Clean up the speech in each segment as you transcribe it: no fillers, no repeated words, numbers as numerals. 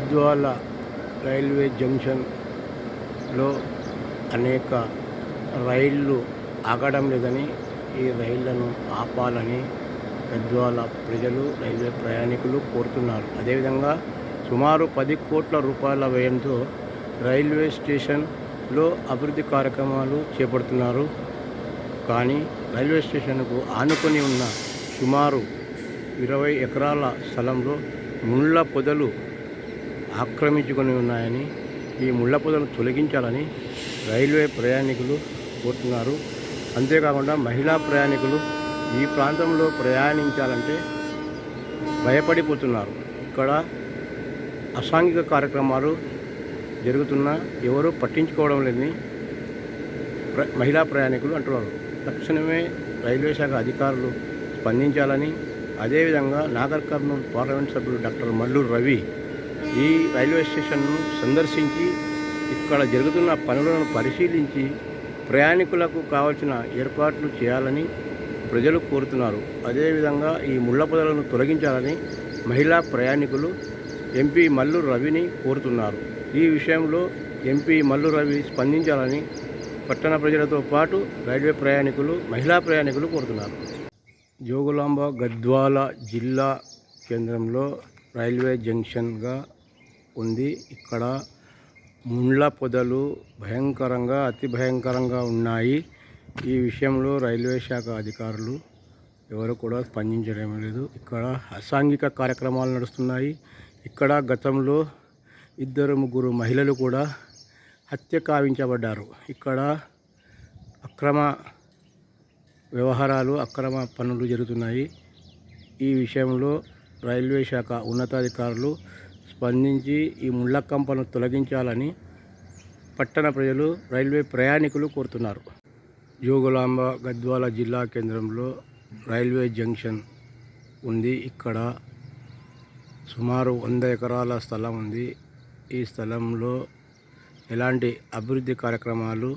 Gadwal railway జంక్షన్లో అనేక రైళ్ళు ఆగడం లేదని, ఈ రైళ్లను ఆపాలని గద్వాల ప్రజలు, రైల్వే ప్రయాణికులు కోరుతున్నారు. అదేవిధంగా సుమారు 10 కోట్ల రూపాయల వ్యయంతో రైల్వే స్టేషన్లో అభివృద్ధి కార్యక్రమాలు చేపడుతున్నారు. కానీ రైల్వే స్టేషన్కు ఆనుకొని ఉన్న సుమారు 20 ఎకరాల స్థలంలో ముళ్ళ పొదలు ఆక్రమించుకొని ఉన్నాయని, ఈ ముళ్ళ పొదలను తొలగించాలని రైల్వే ప్రయాణికులు కోరుతున్నారు. అంతేకాకుండా మహిళా ప్రయాణికులు ఈ ప్రాంతంలో ప్రయాణించాలంటే భయపడిపోతున్నారు. ఇక్కడ అసాంఘిక కార్యక్రమాలు జరుగుతున్నా ఎవరూ పట్టించుకోవడం లేదని మహిళా ప్రయాణికులు అంటున్నారు. తక్షణమే రైల్వే శాఖ అధికారులు స్పందించాలని, అదేవిధంగా నాగర్ కర్నూలు పార్లమెంట్ సభ్యుడు డాక్టర్ మల్లూరు రవి ఈ రైల్వే స్టేషన్ను సందర్శించి ఇక్కడ జరుగుతున్న పనులను పరిశీలించి ప్రయాణికులకు కావాల్సిన ఏర్పాట్లు చేయాలని ప్రజలు కోరుతున్నారు. అదేవిధంగా ఈ ముళ్ళ పొదలను తొలగించాలని మహిళా ప్రయాణికులు ఎంపీ మల్లూరు రవిని కోరుతున్నారు. ఈ విషయంలో ఎంపీ మల్లూరు రవి స్పందించాలని పట్టణ ప్రజలతో పాటు రైల్వే ప్రయాణికులు, మహిళా ప్రయాణికులు కోరుతున్నారు. జోగులాంబ గద్వాల జిల్లా కేంద్రంలో రైల్వే జంక్షన్గా ఉంది. ఇక్కడ ముళ్ళ పొదలు అతి భయంకరంగా ఉన్నాయి. ఈ విషయంలో రైల్వే శాఖ అధికారులు ఎవరు కూడా స్పందించడం లేదు. ఇక్కడ అసాంఘిక కార్యక్రమాలు నడుస్తున్నాయి. ఇక్కడ గతంలో 2-3 మహిళలు కూడా హత్య కావించబడ్డారు. ఇక్కడ అక్రమ వ్యవహారాలు, అక్రమ పనులు జరుగుతున్నాయి. ఈ విషయంలో రైల్వే శాఖ ఉన్నతాధికారులు స్పందించి ఈ ముళ్ళ కంపను తొలగించాలని పట్టణ ప్రజలు, రైల్వే ప్రయాణికులు కోరుతున్నారు. జోగులాంబ గద్వాల జిల్లా కేంద్రంలో రైల్వే జంక్షన్ ఉంది. ఇక్కడ సుమారు 100 ఎకరాల స్థలం ఉంది. ఈ స్థలంలో ఎలాంటి అభివృద్ధి కార్యక్రమాలు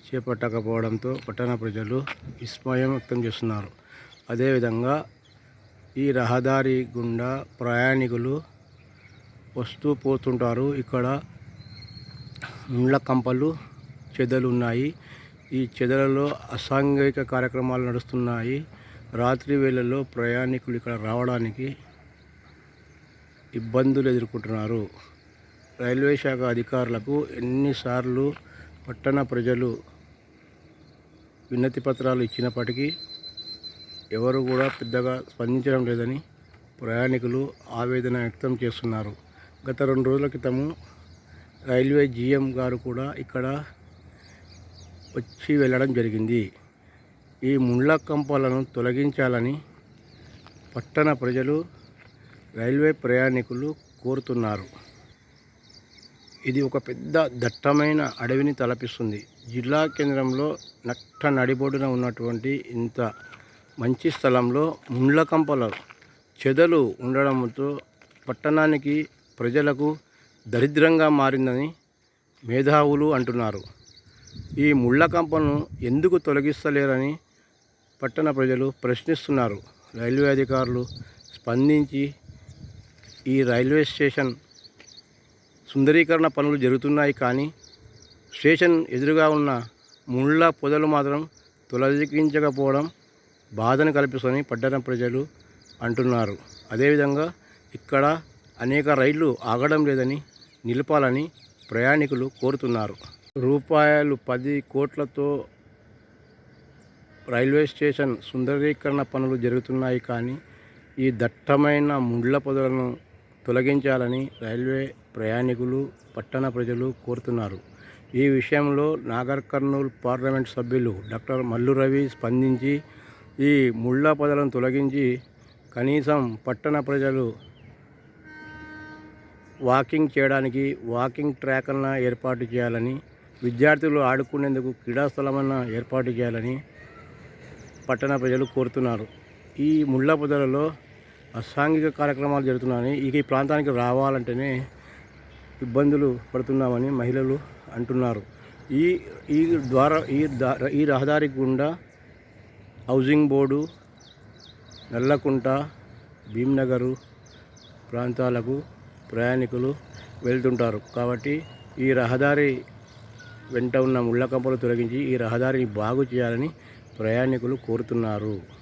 చేపట్టకపోవడంతో పట్టణ ప్రజలు విస్మయం వ్యక్తం చేస్తున్నారు. అదేవిధంగా ఈ రహదారి గుండా ప్రయాణికులు వస్తూ పోతుంటారు. ఇక్కడ ముళ్ళ కంపలు, చెదలు ఉన్నాయి. ఈ చెదలలో అసాంఘిక కార్యక్రమాలు నడుస్తున్నాయి. రాత్రి వేళల్లో ప్రయాణికులు ఇక్కడ రావడానికి ఇబ్బందులు ఎదుర్కొంటున్నారు. రైల్వే శాఖ అధికారులకు ఎన్నిసార్లు పట్టణ ప్రజలు వినతి పత్రాలు ఇచ్చినప్పటికీ ఎవరు కూడా పెద్దగా స్పందించడం లేదని ప్రయాణికులు ఆవేదన వ్యక్తం చేస్తున్నారు. గత 2 రోజుల క్రితము రైల్వే జీఎం గారు కూడా ఇక్కడ వచ్చి వెళ్ళడం జరిగింది. ఈ ముళ్ళ కంపలను తొలగించాలని పట్టణ ప్రజలు, రైల్వే ప్రయాణికులు కోరుతున్నారు. ఇది ఒక పెద్ద దట్టమైన అడవిని తలపిస్తుంది. జిల్లా కేంద్రంలో నట్ట నడిబొడ్డున ఉన్నటువంటి ఇంత మంచి స్థలంలో ముళ్ళ కంపల చెదలు ఉండడంతో పట్టణానికి, ప్రజలకు దరిద్రంగా మారిందని మేధావులు అంటున్నారు. ఈ ముళ్ళ కంపను ఎందుకు తొలగిస్తలేరని పట్టణ ప్రజలు ప్రశ్నిస్తున్నారు. రైల్వే అధికారులు స్పందించి ఈ రైల్వే స్టేషన్ సుందరీకరణ పనులు జరుగుతున్నాయి, కానీ స్టేషన్ ఎదురుగా ఉన్న ముళ్ళ పొదలు మాత్రం తొలగించకపోవడం బాధను కల్పిస్తుందని పట్టణ ప్రజలు అంటున్నారు. అదేవిధంగా ఇక్కడ అనేక రైళ్లు ఆగడం లేదని, నిలపాలని ప్రయాణికులు కోరుతున్నారు. రూపాయలు 10 కోట్లతో రైల్వే స్టేషన్ సుందరీకరణ పనులు జరుగుతున్నాయి, కానీ ఈ దట్టమైన ముళ్ళ పొదలను తొలగించాలని రైల్వే ప్రయాణికులు, పట్టణ ప్రజలు కోరుతున్నారు. ఈ విషయంలో నాగర్ కర్నూలు పార్లమెంట్ సభ్యులు డాక్టర్ మల్లూరు రవి స్పందించి ఈ ముళ్ళ పొదలను తొలగించి కనీసం పట్టణ ప్రజలు వాకింగ్ చేయడానికి వాకింగ్ ట్రాక్ అన్న ఏర్పాటు చేయాలని, విద్యార్థులు ఆడుకునేందుకు క్రీడా స్థలమన్న ఏర్పాటు చేయాలని పట్టణ ప్రజలు కోరుతున్నారు. ఈ ముళ్ళ పొదలలో అసాంఘిక కార్యక్రమాలు జరుగుతున్నాయని, ఈ ప్రాంతానికి రావాలంటేనే ఇబ్బందులు పడుతున్నామని మహిళలు అంటున్నారు. ఈ రహదారి గుండా హౌసింగ్ బోర్డు, నల్లకుంట, భీమ్నగర్ ప్రాంతాలకు ప్రయాణికులు వెళ్తుంటారు. కాబట్టి ఈ రహదారి వెంట ఉన్న ముళ్ళ కంపలు తొలగించి ఈ రహదారిని బాగు చేయాలని ప్రయాణికులు కోరుతున్నారు.